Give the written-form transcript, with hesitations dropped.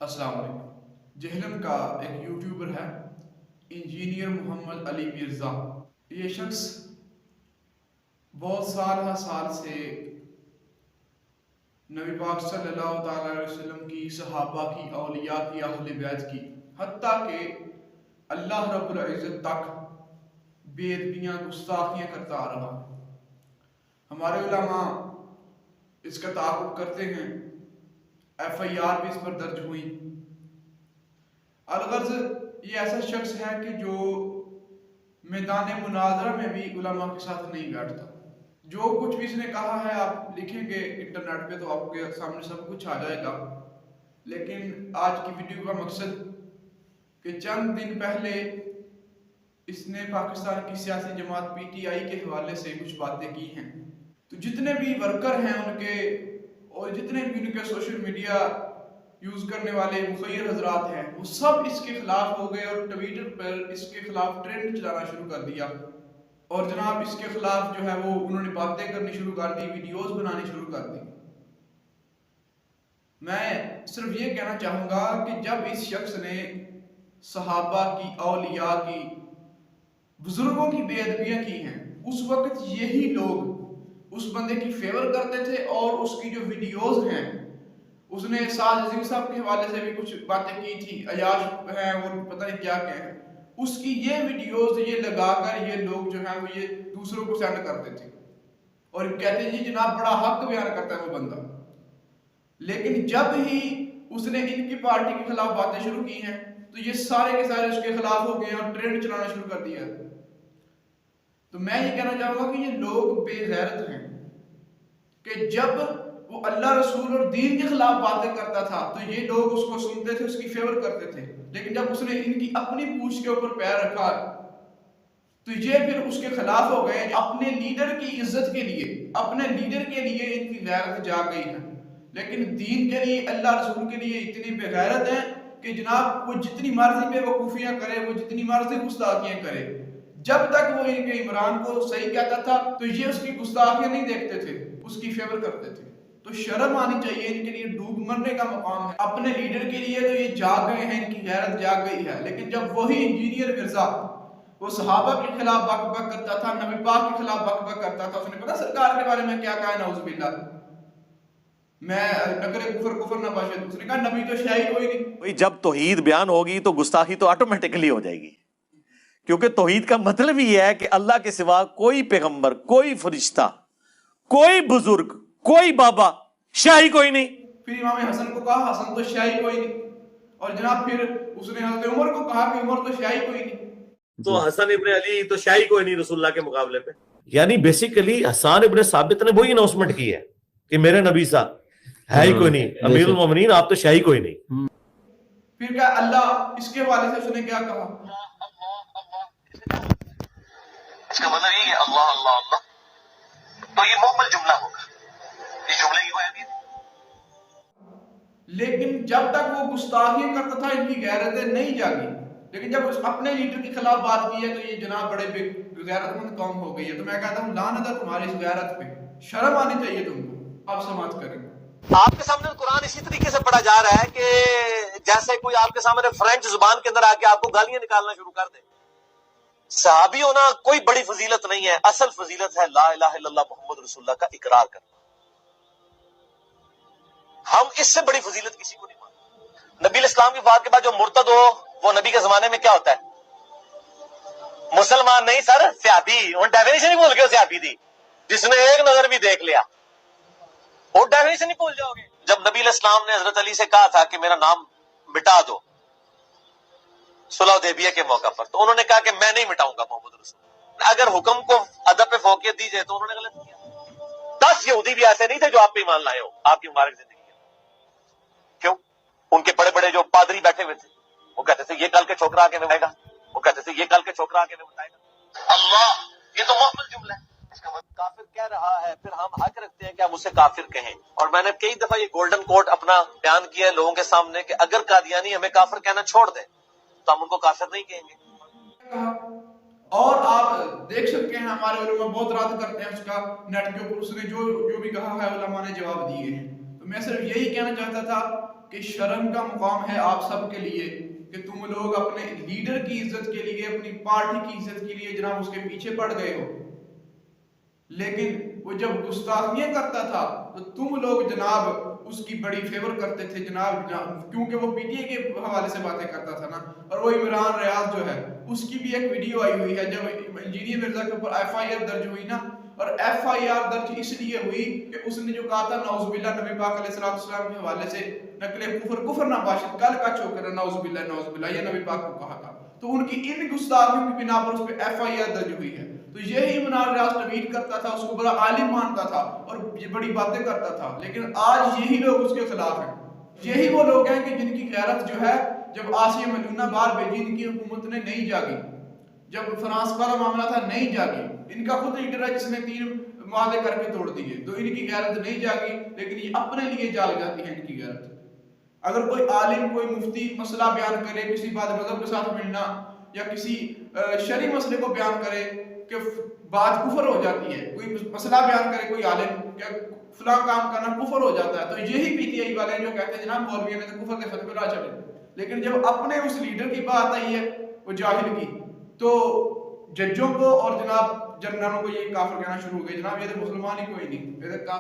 السلام علیکم۔ جہلم کا ایک یوٹیوبر ہے انجینئر محمد علی مرزا۔ یہ شخص بہت سال سے نبی پاک صلی اللہ تعالیٰ علیہ وسلم کی، صحابہ کی، اولیاء کی، اہل بیت کی، حتیٰ کہ اللہ رب العزت تک بے ادبیاں، گستاخیاں کرتا آ رہا۔ ہمارے علماء اس کا تعاقب کرتے ہیں، FIR بھی اس پر درج ہوئی۔ الغرض یہ ایسا شخص ہے کہ جو میدان مناظرہ میں بھی علماء کے ساتھ نہیں بیٹھتا۔ جو کچھ بھی اس نے کہا ہے آپ لکھیں گے انٹرنیٹ پہ تو آپ کے سامنے سب کچھ آ جائے گا۔ لیکن آج کی ویڈیو کا مقصد کہ چند دن پہلے اس نے پاکستان کی سیاسی جماعت PTI کے حوالے سے کچھ باتیں کی ہیں، تو جتنے بھی ورکر ہیں ان کے اور جتنے بھی ان کے سوشل میڈیا یوز کرنے والے مخیر حضرات ہیں، وہ سب اس کے خلاف ہو گئے اور ٹویٹر پر اس کے خلاف ٹرینڈ چلانا شروع کر دیا، اور جناب اس کے خلاف جو ہے وہ انہوں نے باتیں کرنی شروع کر دی، ویڈیوز بنانی شروع کر دی۔ میں صرف یہ کہنا چاہوں گا کہ جب اس شخص نے صحابہ کی، اولیاء کی، بزرگوں کی بے ادبیاں کی ہیں، اس وقت یہی لوگ اس بندے کی فیور کرتے تھے، اور اس کی جو ویڈیوز ہیں، اس نے ساز عظیم صاحب کے حوالے سے بھی کچھ باتیں کی تھی، عیاش ہیں وہ پتہ نہیں کیا ہیں، اس کی یہ ویڈیوز یہ لگا کر یہ لوگ جو ہیں وہ یہ دوسروں کو سینڈ کرتے تھے اور کہتے ہیں جی جناب بڑا حق بیان کرتا ہے وہ بندہ۔ لیکن جب ہی اس نے ان کی پارٹی کے خلاف باتیں شروع کی ہیں تو یہ سارے کے سارے اس کے خلاف ہو گئے اور ٹرینڈ چلانا شروع کر دیا۔ تو میں یہ کہنا چاہوں گا کہ یہ لوگ بے غیرت ہیں کہ جب وہ اللہ رسول اور دین کے خلاف باتیں کرتا تھا تو یہ لوگ اس کو سنتے تھے، اس کی فیور کرتے تھے، لیکن جب اس نے ان کی اپنی پوچھ کے اوپر پیر رکھا تو یہ پھر اس کے خلاف ہو گئے۔ اپنے لیڈر کی عزت کے لیے، اپنے لیڈر کے لیے ان کی غیرت جاگ گئی ہے، لیکن دین کے لیے، اللہ رسول کے لیے اتنی بے غیرت ہیں کہ جناب وہ جتنی مرضی بے وقوفیاں کرے، وہ جتنی مرضی گستاخیاں کرے، جب تک وہ ان کے عمران کو صحیح کہتا تھا تو یہ اس کی گستاخیاں نہیں دیکھتے تھے، اس کی فیور کرتے تھے۔ تو شرم آنی چاہیے، ان کے لیے ڈوب مرنے کا مقام ہے۔ اپنے لیڈر کے لیے تو یہ جاگ گئے ہیں، ان کی غیرت جاگ گئی ہے، لیکن جب وہی انجینئر مرزا وہ صحابہ کے خلاف بک بک کرتا تھا، نبی پاک کے خلاف بک بک کرتا تھا، اس نے پتا سرکار کے بارے میں کیا کہا ہے، نعوذ باللہ، میں اگر کفر نہ باشد، اس نے کہا نبی تو شاہی کوئی نہیں۔ جب توحید بیان ہوگی تو گستاخی تو آٹومیٹکلی ہو جائے گی، کیونکہ توحید کا مطلب ہی ہے کہ اللہ کے سوا کوئی پیغمبر، کوئی فرشتہ، کوئی بزرگ، کوئی بابا، شاہی کوئی نہیں۔ پھر امام حسن کو کہا حسن تو شاہی کوئی نہیں، اور جناب پھر اس نے حضرت عمر کو کہا کہ عمر تو شاہی کوئی نہیں۔ تو حسن ابن علی تو شاہی کوئی نہیں رسول اللہ کے مقابلے پہ۔ یعنی بیسیکلی حسان ابن ثابت نے وہی اناؤنسمنٹ کی ہے کہ میرے نبی صاحب ہے ہی کوئی نہیں، امیر المومنین آپ تو شاہی کوئی نہیں۔ پھر کیا اللہ اس کے والے سے اس نے کیا کہا؟ اس کا مطلب یہ ہے اللہ اللہ اللہ، تو یہ مکمل جملہ ہوگا، اس جملے کی کوئی اہمیت۔ لیکن جب تک وہ گستاخی کرتا تھا ان کی غیرتیں نہیں جاگی، لیکن جب اس اپنے لیڈر کے خلاف بات کی ہے تو یہ جناب بڑے غیرت مند قوم ہو گئی ہے۔ تو میں کہتا ہوں لعنت ہے تمہاری اس غیرت پہ، شرم آنی چاہیے تم کو۔ آپ سماعت کریں۔ آپ کے سامنے قرآن اسی طریقے سے پڑھا جا رہا ہے کہ جیسے کوئی آپ کے سامنے فرینچ زبان کے اندر آ کے آپ کو گالیاں نکالنا شروع کر دے۔ صحابی ہونا کوئی بڑی فضیلت نہیں ہے، اصل فضیلت ہے لا الہ الا اللہ محمد رسول اللہ کا اقرار کرنا۔ ہم اس سے بڑی فضیلت کسی کو نہیں مانتے۔ نبی الاسلام کی وفات کے بعد جو مرتد ہو وہ نبی کے زمانے میں کیا ہوتا ہے؟ مسلمان نہیں سر، صحابی۔ ان ڈیفینیشن ہی بھول گئے، صحابی تھی جس نے ایک نظر بھی دیکھ لیا، وہ ڈیفینیشن ہی بھول جاؤ گے۔ جب نبی الاسلام نے حضرت علی سے کہا تھا کہ میرا نام مٹا دو صلح حدیبیہ کے موقع پر، تو انہوں نے کہا کہ میں نہیں مٹاؤں گا محمد رسول اللہ۔ اگر حکم کو ادب پہ فوقیت دی جائے تو انہوں نے غلط کیا۔ 10 یہودی بھی ایسے نہیں تھے جو آپ پہ ایمان لائے ہو آپ کی مبارک زندگی میں۔ کیوں؟ ان کے بڑے بڑے جو پادری بیٹھے ہوئے تھے وہ کہتے تھے یہ کل کے چھوکرا آ کے بتائے گا، وہ کہتے تھے یہ کل کے چھوکرا آ کے بتائے گا۔ اللہ یہ تو محمل جملہ ہے۔ کافر کہہ رہا ہے، پھر ہم حق رکھتے ہیں کہ ہم اسے کافر کہیں۔ اور میں نے کئی دفعہ یہ گولڈن کوٹ اپنا بیان کیا ہے لوگوں کے سامنے کہ اگر قادیانی ہمیں کافر کہنا چھوڑ دیں تو ہم ان کو کافر نہیں کہیں گے۔ اور آپ دیکھ سکتے ہیں ہمارے علماء بہت رد کرتے ہیں اس کا، نیٹ کے اوپر اس نے جو بھی کہا ہے علماء نے جواب دیے ہیں۔ تو میں صرف یہی کہنا چاہتا تھا کہ شرم کا مقام ہے آپ سب کے لیے کہ تم لوگ اپنے لیڈر کی عزت کے لیے، اپنی پارٹی کی عزت کے لیے جناب اس کے پیچھے پڑ گئے ہو، لیکن وہ جب گستاخیاں کرتا تھا تو تم لوگ جناب اس کی بڑی فیور کرتے تھے جناب، کیونکہ وہ پی ٹی اے کے حوالے سے باتیں کرتا تھا نا۔ اور وہ عمران ریاض جو ہے اس کی بھی ایک ویڈیو آئی ہوئی ہے جب انجینئر مرزا کے اوپر ایف آئی آر درج ہوئی نا، اور ایف آئی آر درج اس لیے ہوئی کہ اس نے جو کہا تھا نعوذ باللہ نبی پاک علیہ السلام کے حوالے سے نقل کفر نہ باشد، کل کا چوکر نعوذ باللہ یہ نبی پاک کو کہا تھا، تو ان کی ان گستاخیوں کی بنا پر اس پہ ایف آئی آر درج ہوئی ہے۔ تو یہی عمران ریاض ٹویٹ کرتا تھا، اس کو بڑا عالم مانتا تھا اور یہ بڑی باتیں کرتا تھا، لیکن آج یہی لوگ اس کے خلاف ہیں۔ یہی وہ لوگ ہیں کہ جن کی غیرت جو ہے جب آسیہ ملونہ باہر بھیجی ان کی حکومت نے نہیں جاگی، جب فرانس والا معاملہ تھا نہیں جاگی، ان کا خود لیڈر ہے جس نے 3 معاہدے کر کے توڑ دیے، تو ان کی غیرت نہیں جاگی، لیکن یہ اپنے لیے جاگ جاتی ہے ان کی غیرت۔ اگر کوئی عالم کوئی مفتی مسئلہ بیان کرے، کسی بات مذہب کے ساتھ ملنا یا کسی شرعی مسئلے کو بیان کرے کہ بات کفر ہو جاتی ہے، کوئی مسئلہ بیان کرے کوئی عالم کہ فلاں کام کرنا کفر ہو جاتا ہے، تو یہی پی ٹی آئی والے جو کہتے ہیں جناب مولویوں نے تو کفر کے فتوے نہ چلے، لیکن جب اپنے اس لیڈر کی بات آئی ہے وہ جاہل کی، تو ججوں کو اور جناب جنرلوں کو یہ کافر کہنا شروع ہو گئے، جناب یہ تو مسلمان ہی کوئی نہیں، یہ تو